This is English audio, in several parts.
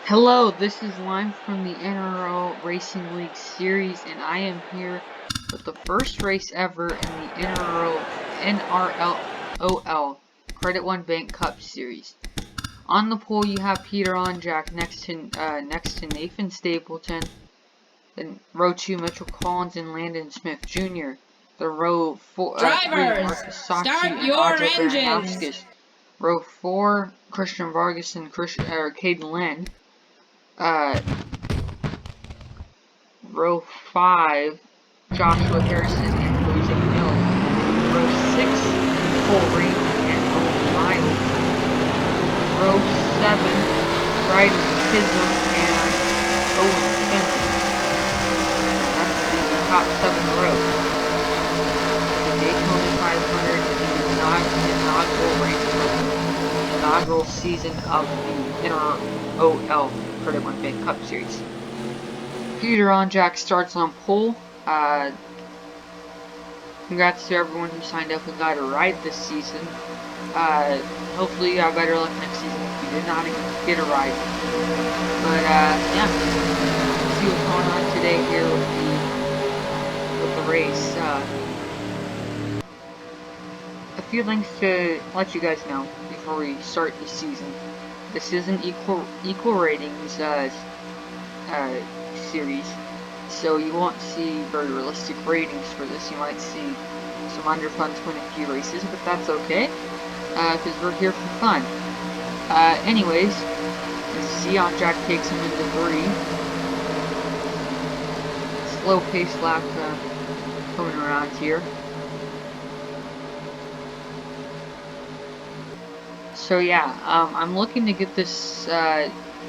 Hello, this is live from the NRO Racing League series, and I am here with the first race ever in the NROL CreditOne Bank Cup series. On the pole, you have Peter Onjack next to Nathan Stapleton, then row 2 Mitchell Collins and Landon Smith Jr. The row 3 Marcus Sacchi and Audra Baranowskis. Row 4 Christian Vargas and Caden Lynn. Row 5, Joshua Harrison and Jose Mills. Row 6, Cole Raymond and Owen Miles. Row 7, Ryder Chisholm and Owen Spencer. That's the top 7 rows. The Daytona 500 is the inaugural season of the NROL CreditOne Bank Cup Series. Peter Onjack starts on pole. Congrats to everyone who signed up and got a ride this season. Hopefully you have better luck next season if you did not get a ride. But yeah, let's see what's going on today here with the race. A few things to let you guys know before we start the season. This is an equal ratings series, so you won't see very realistic ratings for this. You might see some underfunds win a few races, but that's okay, because we're here for fun. Anyways, you see Onjack takes him into 3. Slow pace lap coming around here. So yeah, I'm looking to get this,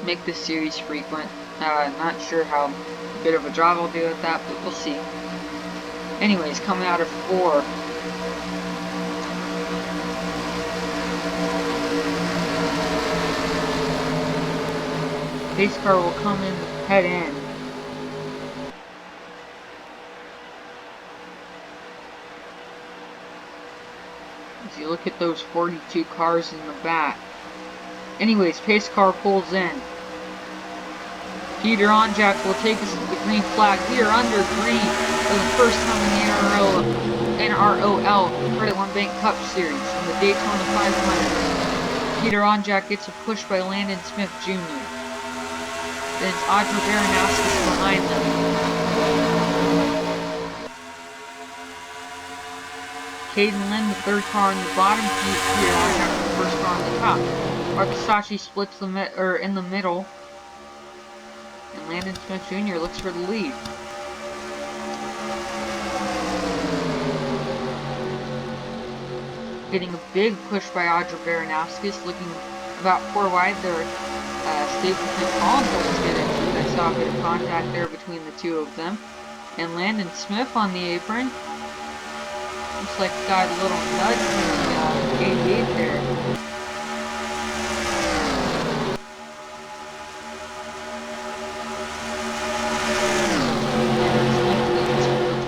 make this series frequent. Not sure how good of a job I'll do at that, but we'll see. Anyways, coming out of 4. Pace car will come in, head in. As you look at those 42 cars in the back. Anyways, pace car pulls in. Peter Onjack will take us to the green flag. We are under green for the first time in the NROL CreditOne Bank Cup Series in the Daytona 500. Peter Onjack gets a push by Landon Smith Jr. Then it's Audra Baranowskis behind them. Caden Lynn, the third car on the bottom. Peter Onjack, the first car on the top. Marcus Sacchi splits in the middle. And Landon Smith Jr. looks for the lead. Getting a big push by Audra Baranowskis, looking about 4 wide there. Stapleton Collins almost get into it. I saw a bit of contact there between the two of them. And Landon Smith on the apron. Looks like he got a little nudge from the gate there.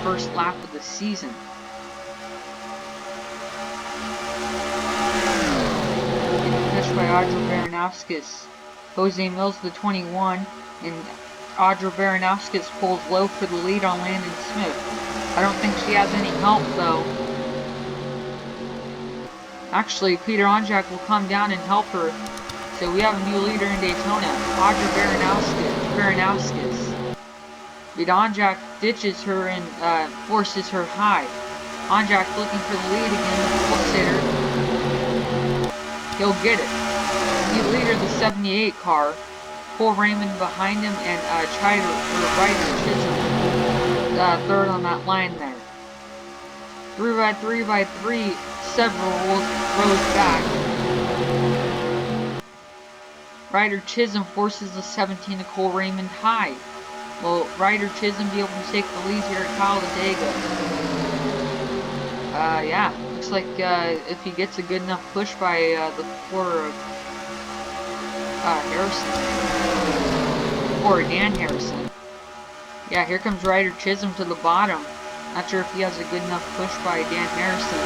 First lap of the season. Getting pushed by Audra Baranowskis. Jose Mills, the 21, and Audra Baranowskis pulls low for the lead on Landon Smith. I don't think she has any help though. Actually, Peter Onjack will come down and help her. So we have a new leader in Daytona, Audra Baranowskis. But Onjack ditches her and forces her high. Onjack looking for the lead again. Looks at her. He'll get it. New leader, the 78 car. Cole Raymond behind him and Ryder Chisholm third on that line there. 3 by 3, several rows back. Ryder Chisholm forces the 17 to Cole Raymond high. Will Ryder Chisholm be able to take the lead here at Talladega? Yeah, looks like if he gets a good enough push by the quarter of Harrison, or Dan Harrison. Yeah, here comes Ryder Chisholm to the bottom. Not sure if he has a good enough push by Dan Harrison.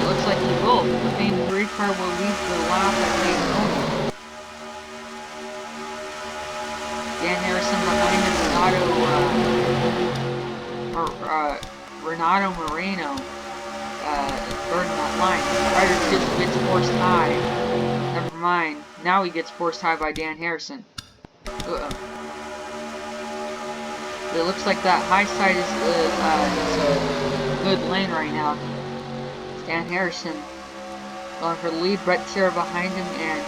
It looks like he will. The main 3 car will lead the lap at Daytona. Renato Moreno third in that line. Ryder just gets forced high. Never mind. Now he gets forced high by Dan Harrison. Uh-oh. It looks like that high side is a good lane right now. Dan Harrison going for the lead. Brett Serra behind him, and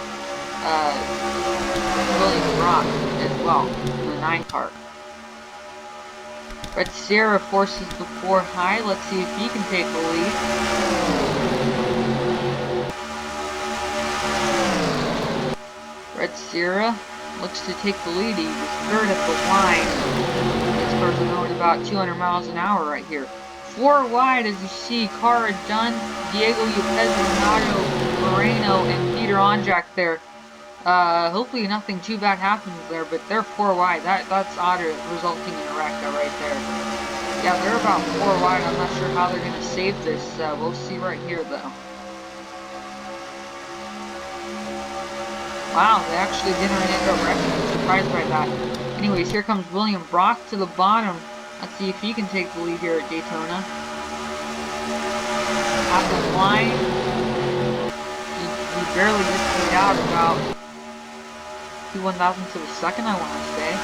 William Brock as well in the 9 car. Brett Serra forces the 4 high. Let's see if he can take the lead. Brett Serra looks to take the lead. He was third at the line. This car's going about 200 miles an hour right here. 4 wide, as you see. Cara Dunn, Diego Yepes, Renato Moreno, and Peter Onjak there. Hopefully nothing too bad happens there, but they're 4 wide. That's odd, resulting in a wreck right there. Yeah, they're about 4 wide. I'm not sure how they're going to save this. We'll see right here, though. Wow, they actually didn't end up wrecking. I'm surprised by that. Anyways, here comes William Brock to the bottom. Let's see if he can take the lead here at Daytona. At the line, he barely just beat out about 2/1000 to the second, I want to say.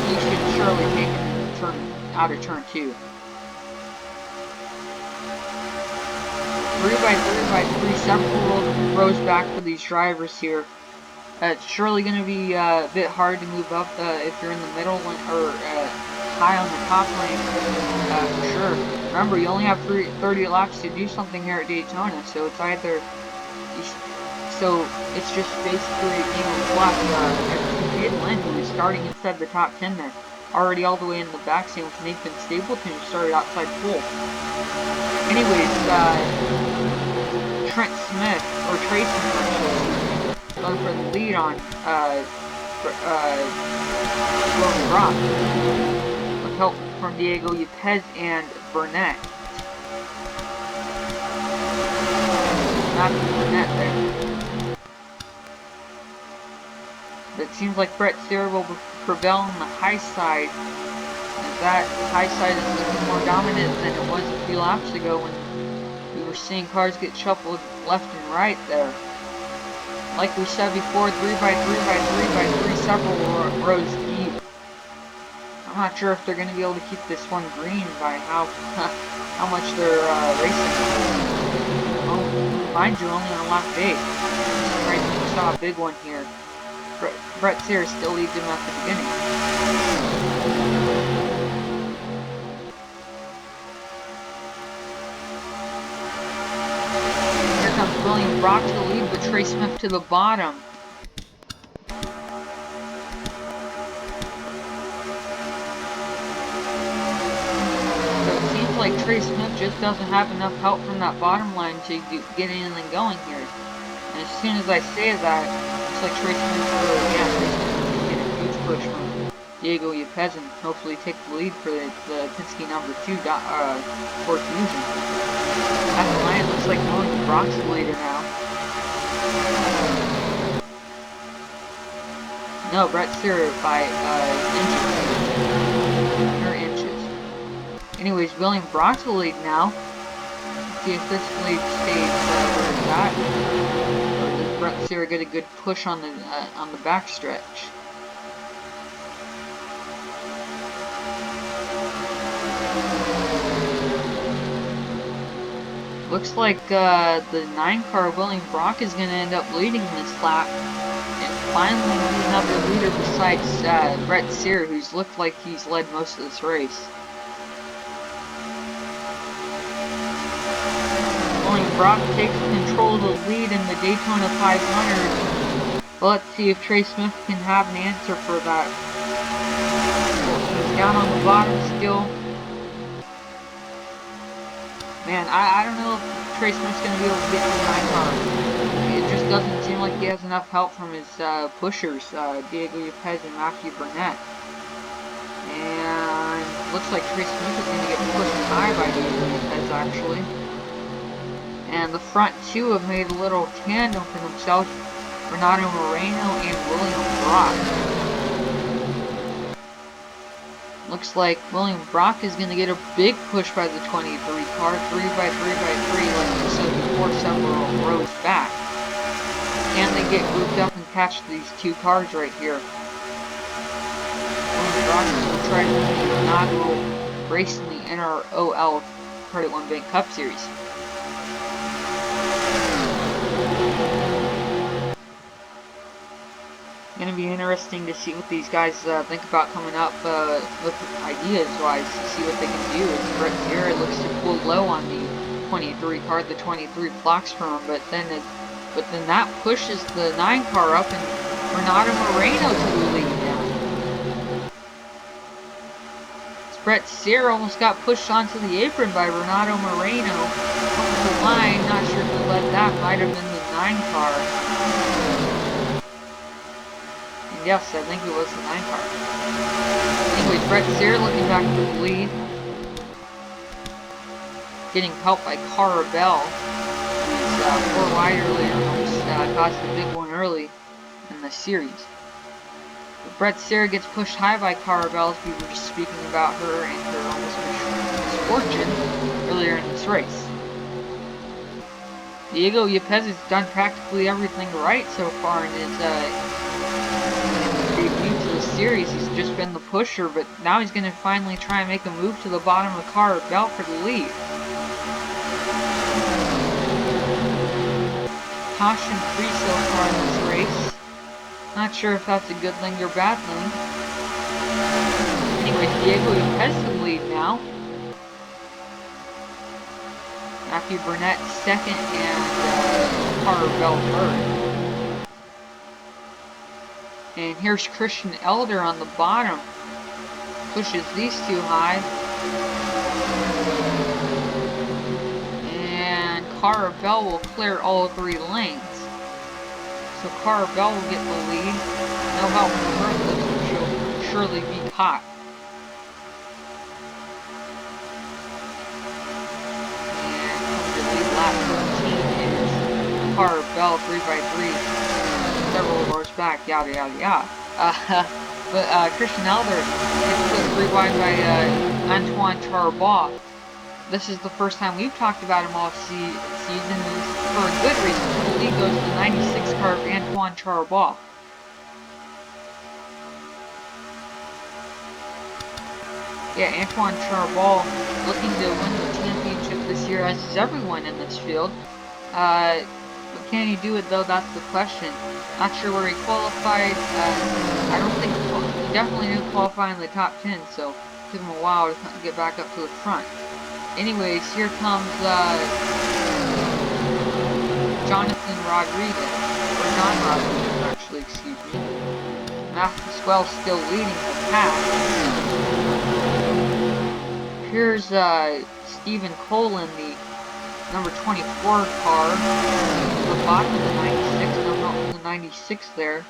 He should surely take it out of turn 2. 3x3 several rows back for these drivers here. It's surely going to be a bit hard to move up if you're in the middle or high on the top lane, for sure. Remember, you only have 30 laps to do something here at Daytona, so it's either... So it's just basically a game of luck. Lynn, who was starting inside the top 10 there, already all the way in the back, same with Nathan Stapleton, who started outside pole. Anyways, Trent Smith, or Tracy Smith, going for the lead on William Brock, with help from Diego Yepes and Burnett. Matthew Burnett there. It seems like Brett Serra will prevail on the high side, as that high side is looking more dominant than it was a few laps ago when we were seeing cars get shuffled left and right there. Like we said before, 3x3 several rows deep. I'm not sure if they're going to be able to keep this one green by how much they're racing. Oh, mind you, only on lap 8. Right, we saw a big one here. Brett Serra still leads him at the beginning. Here comes William Brock to the lead, but Trey Smith to the bottom. So it seems like Trey Smith just doesn't have enough help from that bottom line to get anything going here. And as soon as I say that, looks like Trey Smith will get a huge push from Diego Yepes and hopefully take the lead for the Penske number 2 Ford Fusion. At the line, it looks like William Brock's the leader now. No, Brett Serra by inches. Anyways, William Brock's the lead now. Let's see if this lead stays where it's at. Brett Serra get a good push on the backstretch. Looks like the 9 car William Brock is going to end up leading this lap, and finally another leader besides Brett Serra, who's looked like he's led most of this race. Brock takes control of the lead in the Daytona 500. But let's see if Trey Smith can have an answer for that. He's down on the bottom still. Man, I don't know if Trey Smith's going to be able to get to the 9 car. It just doesn't seem like he has enough help from his pushers, Diego Yepes and Matthew Burnett. And looks like Trey Smith is going to get pushed high by Diego Yepes, actually. And the front 2 have made a little tandem for themselves, Renato Moreno and William Brock. Looks like William Brock is going to get a big push by the 23 car. 3 by 3 by 3, like we said before, several rows back. Can they get grouped up and catch these two cars right here? William Brock will try to win the inaugural race in the NROL CreditOne Bank Cup Series. Going to be interesting to see what these guys think about coming up with ideas-wise, to see what they can do. Brett Sierra looks to pull low on the 23 car. The 23 blocks from him, but then that pushes the 9 car up and Renato Moreno to the lead now. Brett Sierra almost got pushed onto the apron by Renato Moreno over the line. Not sure who led that. Might have been the 9 car. Yes, I think it was the 9 car. Anyways, Brett Sierra looking back to the lead. Getting helped by Cara Bell. Who's 4 wide earlier, almost caused a big one early in the series. But Brett Sierra gets pushed high by Cara Bell, as we were just speaking about her and her almost misfortune earlier in this race. Diego Yepes has done practically everything right so far in his debut to the series. He's just been the pusher, but now he's going to finally try and make a move to the bottom of Cara Bell for the lead. Caution free so far in this race. Not sure if that's a good thing or bad thing. Anyways, Diego Yepes to the lead now. Matthew Burnett second and Cara Bell third. And here's Christian Elder on the bottom. Pushes these two high. And Cara Bell will clear all 3 lanes. So Cara Bell will get the lead. No help from her, though, she'll surely be caught. And to lead lap 13 is Cara Bell 3 by 3. Several rows back, yada yada yada. But Christian Elder gets put 3 wide by Antoine Charbot. This is the first time we've talked about him all season, for a good reason. The lead goes to the 96 car of Antoine Charbot. Yeah, Antoine Charbot looking to win the championship this year, as is everyone in this field. But can he do it though? That's the question. Not sure where he qualified. I don't think he definitely didn't qualify in the top 10, so it took him a while to get back up to the front. Anyways, here comes Jonathan Rodriguez, or John Rodriguez, actually, excuse me. Maxwell still leading the pack. Here's Stephen Colin, the number 24 car, the bottom of the 96, no, not the 96 there.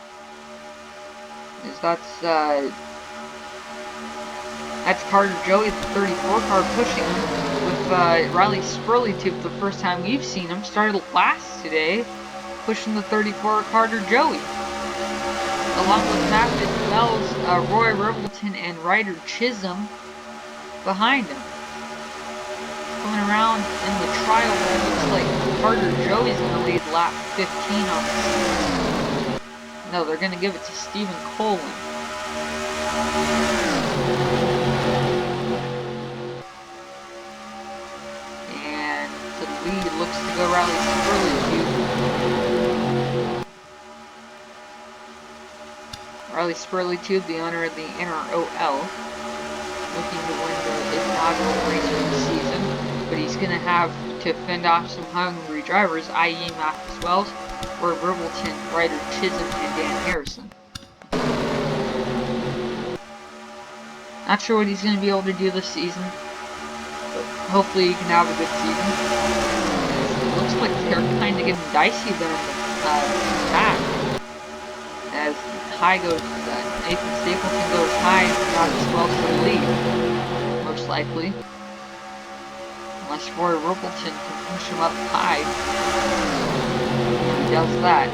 That's Carter Joey, the 34 car, pushing him with Riley Spurley-Tube, the first time we've seen him. Started last today, pushing the 34 Carter Joey. Along with Matt Wells, Roy Ribbleton, and Ryder Chisholm behind him. Coming around in the trial, it looks like Carter Joey's going to lead lap 15 on this. No, they're going to give it to Stephen Colin. And to the lead looks to go Riley Spurley-Tube. Riley Spurley-Tube, the owner of the NROL, looking to win the inaugural race of the season. But he's going to have to fend off some hungry drivers, i.e. Matt Wells, Roy Ribbleton, Ryder Chisholm, and Dan Harrison. Not sure what he's going to be able to do this season, but hopefully he can have a good season. It looks like they're kind of getting dicey there in the back. As high goes, Nathan Stapleton goes high, Matt Wells to the lead, most likely. Unless Roy Ribbleton can push him up high. He does that.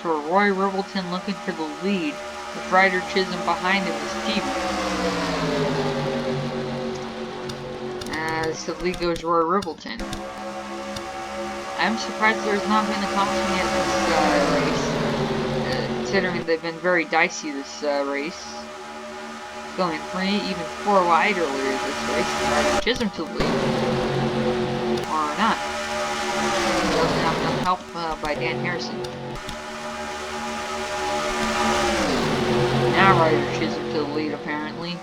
So Roy Ribbleton looking for the lead with Ryder Chisholm behind him is deep. As the lead goes Roy Ribbleton. I'm surprised there's not been a caution yet this race, considering they've been very dicey this race. Going 3, even 4 wide earlier this race. Ryder Chisholm to the lead. Or not. Doesn't have enough help by Dan Harrison. Now Ryder Chisholm to the lead apparently.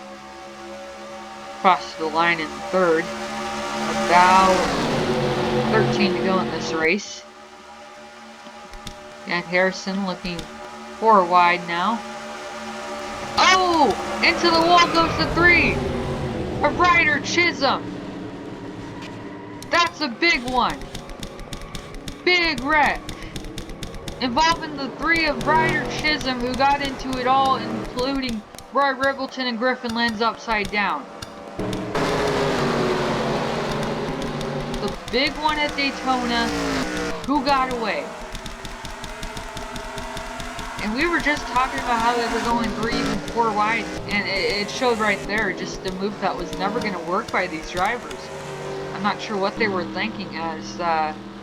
Cross the line in 3rd. About 13 to go in this race. Dan Harrison looking 4 wide now. Oh! Into the wall goes the 3 of Ryder Chisholm. That's a big one. Big wreck. Involving the 3 of Ryder Chisholm, who got into it all, including Roy Ribbleton and Griffin Lenz upside down. The big one at Daytona. Who got away? And we were just talking about how they were going 3, even 4 wide, and it showed right there just a move that was never going to work by these drivers. I'm not sure what they were thinking as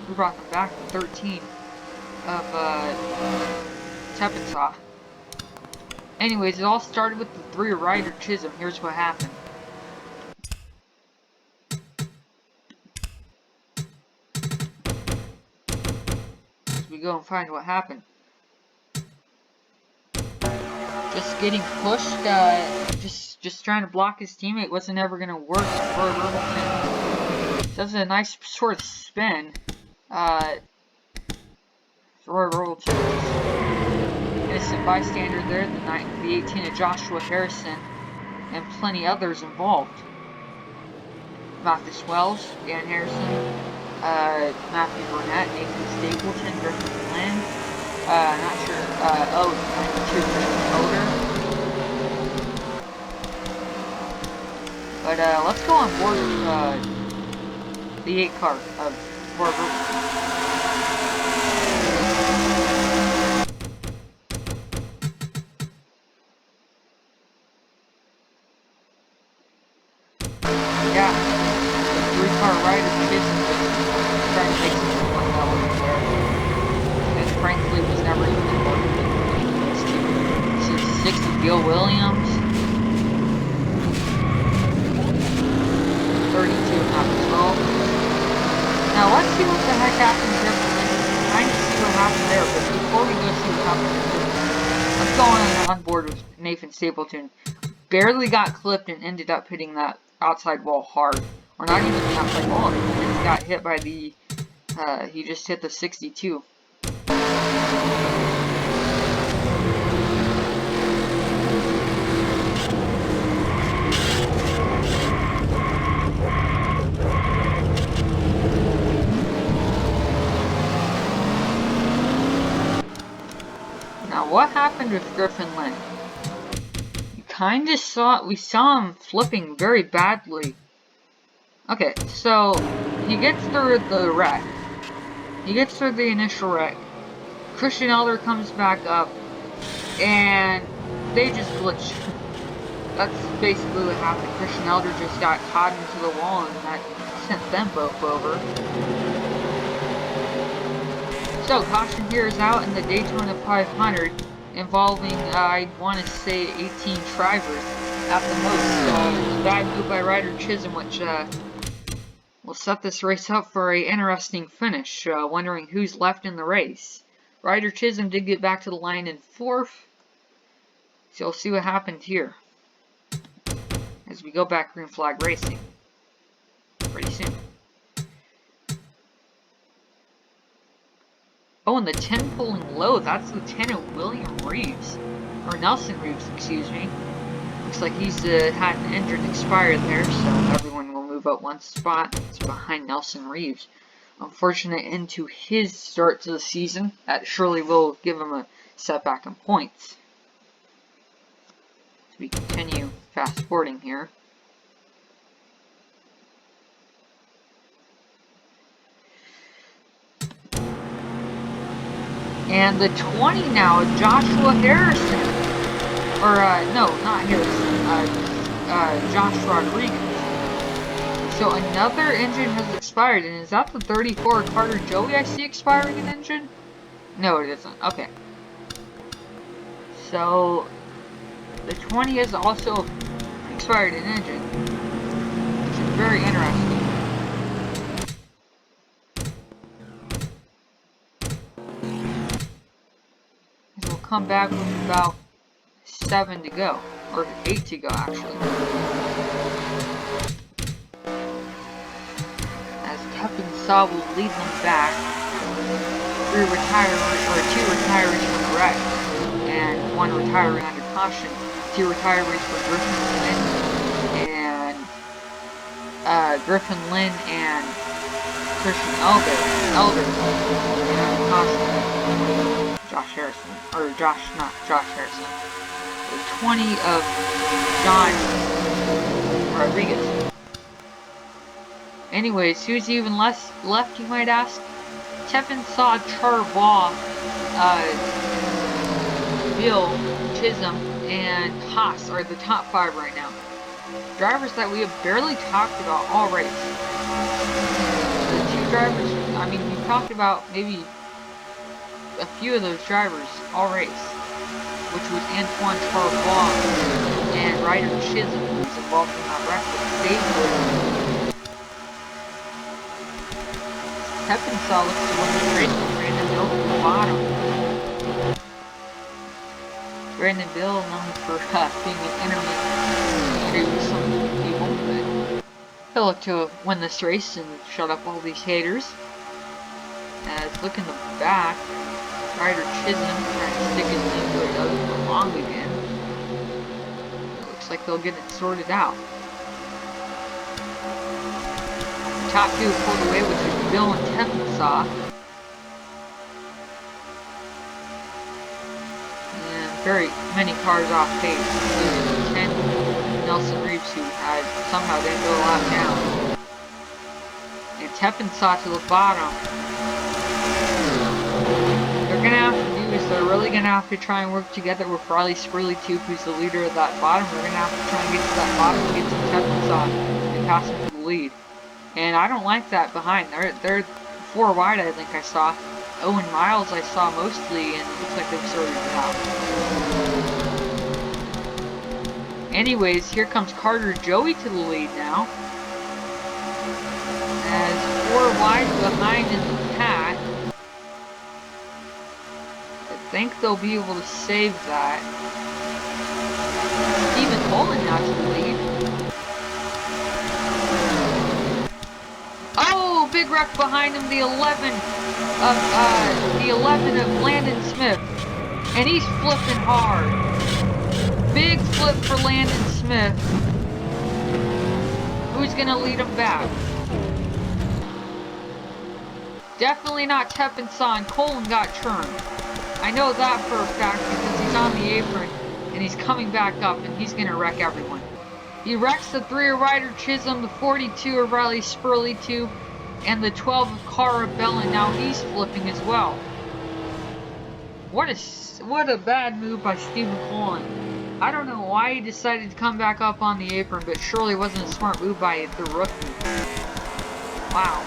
we brought them back to 13 of Teppensaw. Anyways, it all started with the 3 of Ryder Chisholm. Here's what happened. As we go and find what happened. Just getting pushed, just trying to block his teammate wasn't ever going to work. Roy Ribbleton does a nice sort of spin. Roy Ribbleton, innocent bystander there, the 18 of Joshua Harrison, and plenty others involved. Mathis Wells, Dan Harrison, Matthew Burnett, Nathan Stapleton, Griffin Lynn. Not sure. Oh, 92 Motor. But let's go on board with the 8 car of Roy Ribbleton. Yeah, the 3-car Ryder Chisholm was trying to make some one that wasn't there. And frankly, was never even important between those two. This is 60 Bill Williams. 32 Mathis Wells. Now let's see what the heck happened here. Trying to see what happened there, but before we go see what happened here, let's go on board with Nathan Stapleton. Barely got clipped and ended up hitting that outside wall hard. Or not even the outside wall, he just got hit by the, he just hit the 62. Now what happened with Griffin Lynn? We saw him flipping very badly. Okay, so he gets through the wreck. He gets through the initial wreck. Christian Elder comes back up, and they just glitched. That's basically what happened. Christian Elder just got caught into the wall, and that sent them both over. So, caution here is out in the Daytona 500. Involving, I want to say, 18 drivers at the most. Bad move by Ryder Chisholm, which will set this race up for an interesting finish. Wondering who's left in the race. Ryder Chisholm did get back to the line in 4th. So we'll see what happened here as we go back green flag racing pretty soon. Oh, and the 10 pulling low, that's Lieutenant William Reeves. Or Nelson Reeves, excuse me. Looks like he's had an engine expired there, so everyone will move up one spot. It's behind Nelson Reeves. Unfortunate end to his start to the season. That surely will give him a setback in points. As we continue fast forwarding here. And the 20 now, Joshua Harrison. Or, no, not Harrison. Josh Rodriguez. So another engine has expired, and is that the 34 Carter Joey I see expiring an engine? No, it isn't. Okay. So the 20 has also expired an engine, which is very interesting. So we'll come back with about 7 to go, or 8 to go actually. As Captain Saw will lead them back, 2 retirees from the wreck, and 1 retiree under caution. 2 retirees for Griffin Lynn and Christian Elder, and under caution, Josh Harrison, or not Josh Harrison. 20 of John Rodriguez. Anyways, who's even left, you might ask? Tevin Saw, Charbaugh, Bill, Chisholm, and Haas are the top 5 right now. Drivers that we have barely talked about all race. The 2 drivers, I mean, we've talked about maybe a few of those drivers all race, which was Antoine Charbaugh and Ryder Chisholm, who's involved in that wreck with Daytona. Tevin Saw looks to win the race with Brandon Bill from the bottom. Brandon Bill, known for being an intermediate with some people, but he'll look to win this race and shut up all these haters. As look in the back, Ryder Chisholm trying to stick his name to it other for long again. It looks like they'll get it sorted out. The top 2 pulled away, which is Bill and Tevin Saw. And very many cars off pace, including 10 Nelson Reeves, who had somehow didn't go a lap down. And Tevin Saw to the bottom. They're gonna have to do is they're really gonna have to try and work together with Riley Spurley too, who's the leader of that bottom. They're gonna have to try and get to that bottom and get to Tevin Saw and pass him to the lead. And I don't like that behind. They're 4 wide, I think I saw. Owen Miles I saw mostly, and it looks like they've sorted it out. Anyways, here comes Carter Joey to the lead now. As 4 wide behind in the pack. I think they'll be able to save that. Stephen Holland now to the lead. Oh, big wreck behind him, the 11 of Landon Smith. And he's flipping hard. Big flip for Landon Smith. Who's gonna lead him back? Definitely not Tevin Saw, and Colin got turned. I know that for a fact because he's on the apron and he's coming back up and he's gonna wreck everyone. He wrecks the 3 of Ryder Chisholm, the 42 of Riley Spurley too, and the 12 of Cara Bell, and now he's flipping as well. What a bad move by Stephen Colin. I don't know why he decided to come back up on the apron, but surely wasn't a smart move by the rookie. Wow.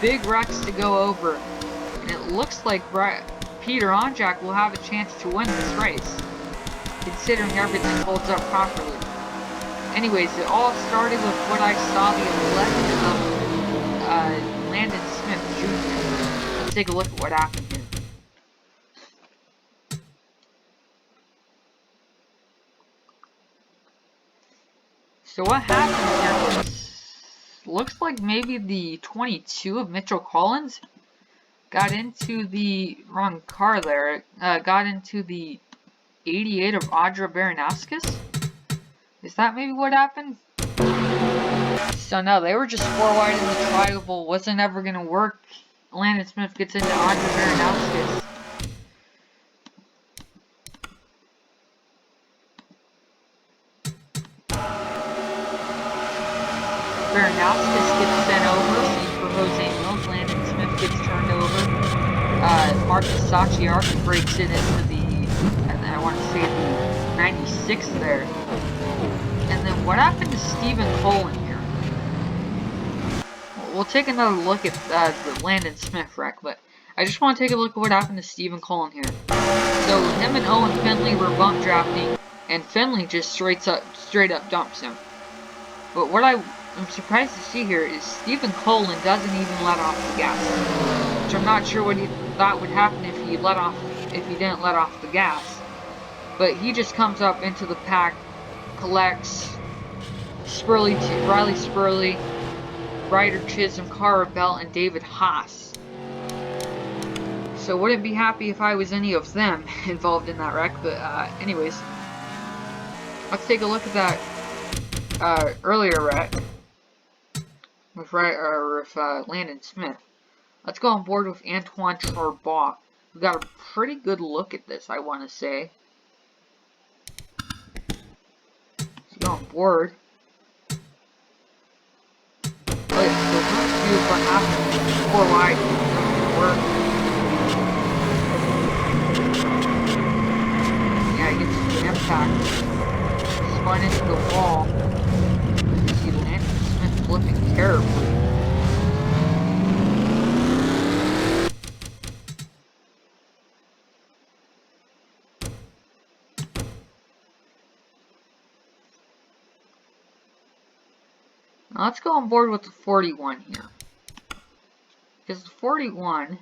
Big wrecks to go over. And it looks like Peter Onjak will have a chance to win this race, considering everything holds up properly. Anyways, it all started with what I saw, the 11 of Landon Smith Jr. Let's take a look at what happened here. So what happened here was, looks like maybe the 22 of Mitchell Collins got into the wrong car there. Got into the 88 of Audra Baranowskis. Is that maybe what happened? So no, they were just 4 wide in the tri-oval. Wasn't ever gonna work. Landon Smith gets into Audra Baranowskis. Baranowskis gets sent over for Jose Mills. Landon Smith gets turned over. Marcus Sachiark breaks it into the, I want to say the 96 there. And then what happened to Stephen Colin here? We'll take another look at the Landon Smith wreck, but I just want to take a look at what happened to Stephen Colin here. So him and Owen Finley were bump drafting, and Finley just straight up dumps him. But what I'm surprised to see here is Stephen Colin doesn't even let off the gas, which I'm not sure what he thought would happen if he didn't let off the gas. But he just comes up into the pack, collects Riley Spurley, Ryder Chisholm, Cara Bell, and David Haas. So wouldn't be happy if I was any of them involved in that wreck. But anyways, let's take a look at that earlier wreck with Landon Smith. Let's go on board with Antoine Charbaugh. We got a pretty good look at this, I want to say. Let's go on board. But let's see what happens. 4 wide. Doesn't work. Yeah, he gets the impact. Spun into the wall. You see Landon Smith flipping terribly. Now let's go on board with the 41 here. Because the 41, you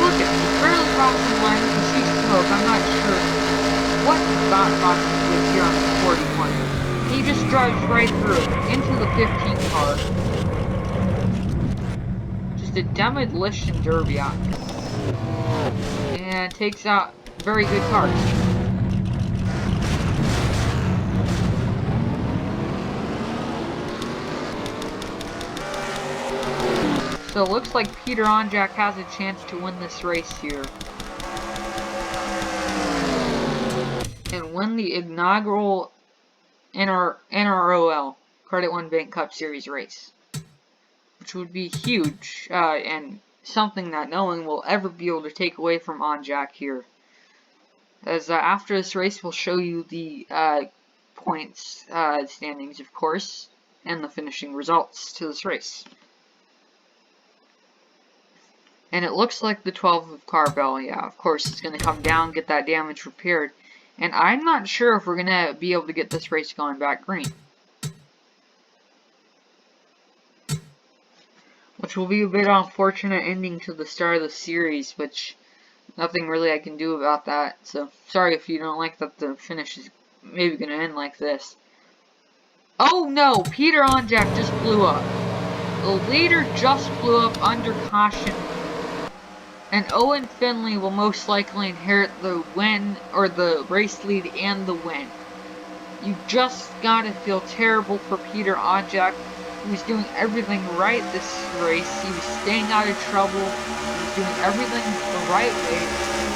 look at it, barely crossing the line, you can see smoke. I'm not sure what the thought process is here on the 41. He just drives right through it, into the 15 car. Just a demolition derby out here. And takes out very good cars. So it looks like Peter Onjak has a chance to win this race here. And win the inaugural NROL CreditOne Bank Cup Series race. Which would be huge, and something that no one will ever be able to take away from Onjak here. As after this race we'll show you the points standings, of course, and the finishing results to this race. And it looks like the 12 of Carbell, yeah, of course, is going to come down, get that damage repaired. And I'm not sure if we're going to be able to get this race going back green. Which will be a bit unfortunate ending to the start of the series, which nothing really I can do about that. So, sorry if you don't like that the finish is maybe going to end like this. Oh no! Peter Onjak just blew up. The leader just blew up under caution. And Owen Finley will most likely inherit the win, or the race lead and the win. You just gotta feel terrible for Peter Onjak. He was doing everything right this race. He was staying out of trouble. He was doing everything the right way.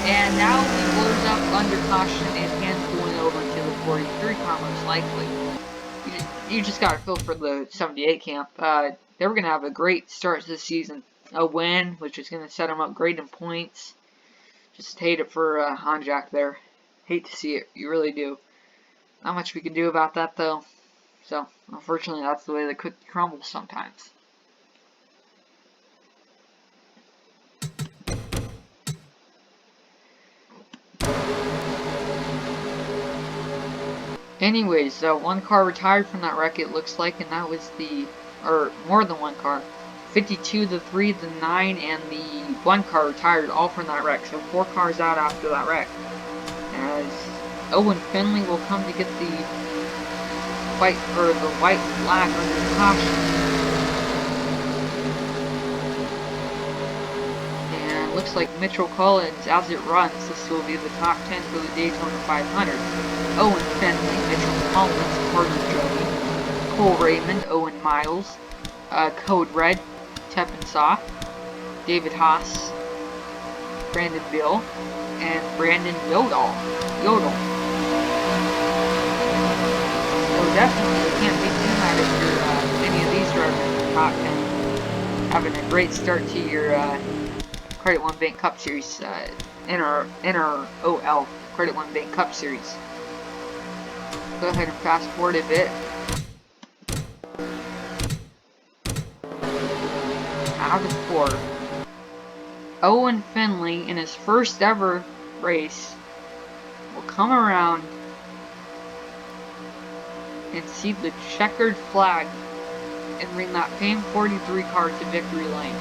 And now he blows up under caution and hands the win over to the 43 car most likely. You just gotta feel for the 78 camp. They were gonna have a great start to the season. A win, which is going to set him up great in points. Just hate it for Onjak there. Hate to see it. You really do. Not much we can do about that, though. So, unfortunately, that's the way the cookie crumbles sometimes. Anyways, one car retired from that wreck, it looks like, and that was the, or more than one car. 52, the 3, the 9, and the 1 car retired, all from that wreck. So 4 cars out after that wreck. As Owen Finley will come to get the white flag under caution. And looks like Mitchell Collins, as it runs, this will be the top 10 for the Daytona 500. Owen Finley, Mitchell Collins, Carter Jody, Cole Raymond, Owen Miles, Code Red, Tepin Soft, David Haas, Brandon Bill, and Brandon Yodel. So definitely you can't be too mad if you're any of these drivers in the top 10. Having a great start to your CreditOne Bank Cup Series NROL CreditOne Bank Cup Series. Go ahead and fast forward a bit. Out of 4. Owen Finley, in his first ever race, will come around and see the checkered flag and bring that famed 43 car to victory lane.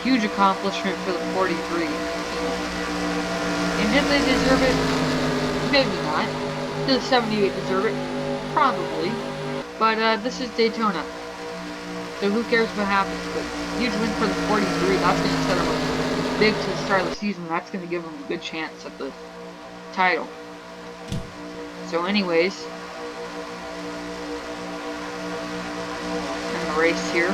Huge accomplishment for the 43 team. And did they deserve it? Maybe not. Did the 78 deserve it? Probably. But this is Daytona. So who cares what happens? But huge win for the 43. That's going to set them up big to the start of the season. That's going to give them a good chance at the title. So anyways, in the race here,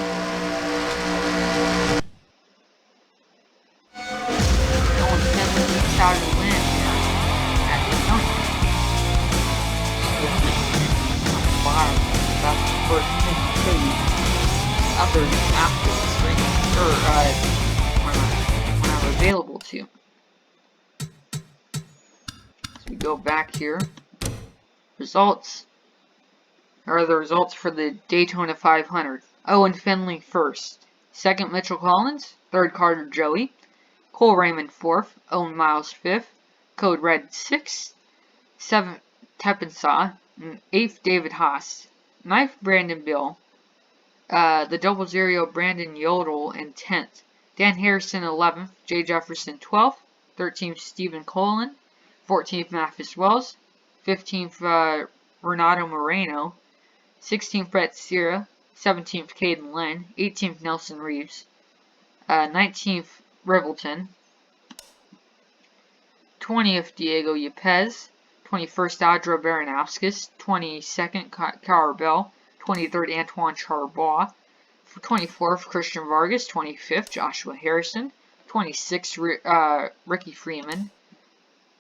Owen Finley leaps out of the win at Daytona. That's the first thing to show you after this race, or when I'm available to. So we go back here. Results are the results for the Daytona 500. Owen Finley first. Second, Mitchell Collins. Third, Carter Joey. Cole Raymond fourth. Owen Miles fifth. Code Red sixth. Seventh, Teppensaw. Eighth, David Haas. Ninth, Brandon Bill. The double zero, Brandon Yodel in 10th. Dan Harrison 11th. Jay Jefferson 12th. 13th, Stephen Colin. 14th, Mathis Wells. 15th, Renato Moreno. 16th, Brett Sierra. 17th, Caden Lynn. 18th, Nelson Reeves. 19th, Rivelton. 20th, Diego Yepes. 21st, Audra Baranowskis. 22nd, Cara Bell. 23rd, Antoine Charbois. 24th, Christian Vargas. 25th, Joshua Harrison. 26th, Ricky Freeman.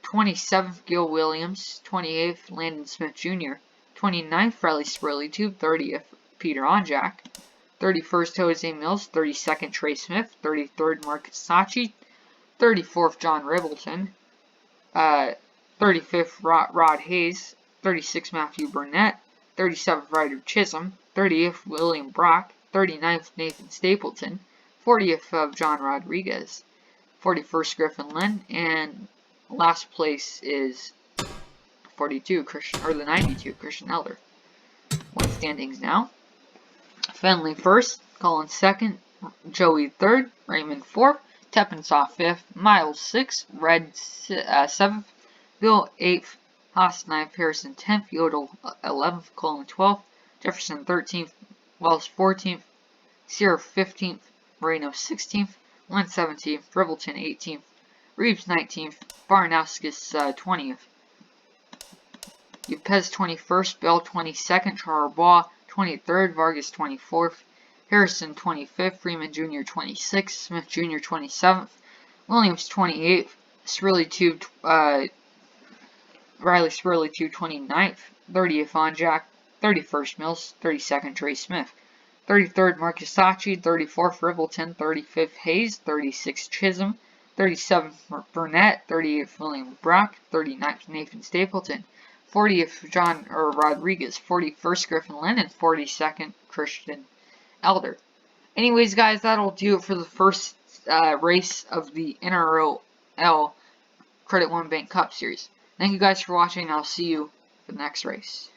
27th, Gil Williams. 28th, Landon Smith Jr. 29th, Riley Spurley 2. 30th, Peter Onjak. 31st, Jose Mills. 32nd, Trey Smith. 33rd, Marcus Sachi. 34th, John Rivelton. 35th, Rod Hayes. 36th, Matthew Burnett. 37th, Ryder Chisholm. 30th, William Brock. 39th, Nathan Stapleton. 40th, John Rodriguez. 41st, Griffin Lynn. And last place is 42, the 92, Christian Elder. What standings now? Finley first, Collins second, Joey third, Raymond fourth, Teppensaw fifth, Miles sixth, Red seventh, Bill eighth, Haas ninth, Harrison 10th, Yodel 11th, Colin 12th, Jefferson 13th, Wells 14th, Sierra 15th, Moreno 16th, Lynn 17th, Rivelton 18th, Reeves 19th, Baranowskis 20th, Yepes 21st, Bell 22nd, Charbois 23rd, Vargas 24th, Harrison 25th, Freeman Jr. 26th, Smith Jr. 27th, Williams 28th, Riley Spurley 2 29th, 30th Onjak, 31st Mills, 32nd Trey Smith, 33rd Marcus Sachi, 34th Rivelton, 35th Hayes, 36th Chisholm, 37th Burnett, 38th William Brock, 39th Nathan Stapleton, 40th John Rodriguez, 41st Griffin Lynn, and 42nd Christian Elder. Anyways, guys, that'll do it for the first race of the NROL CreditOne Bank Cup Series. Thank you guys for watching, and I'll see you for the next race.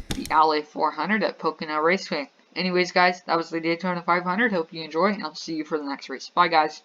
The LA 400 at Pocono Raceway. Anyways, guys, that was the Daytona 500. Hope you enjoy, and I'll see you for the next race. Bye, guys.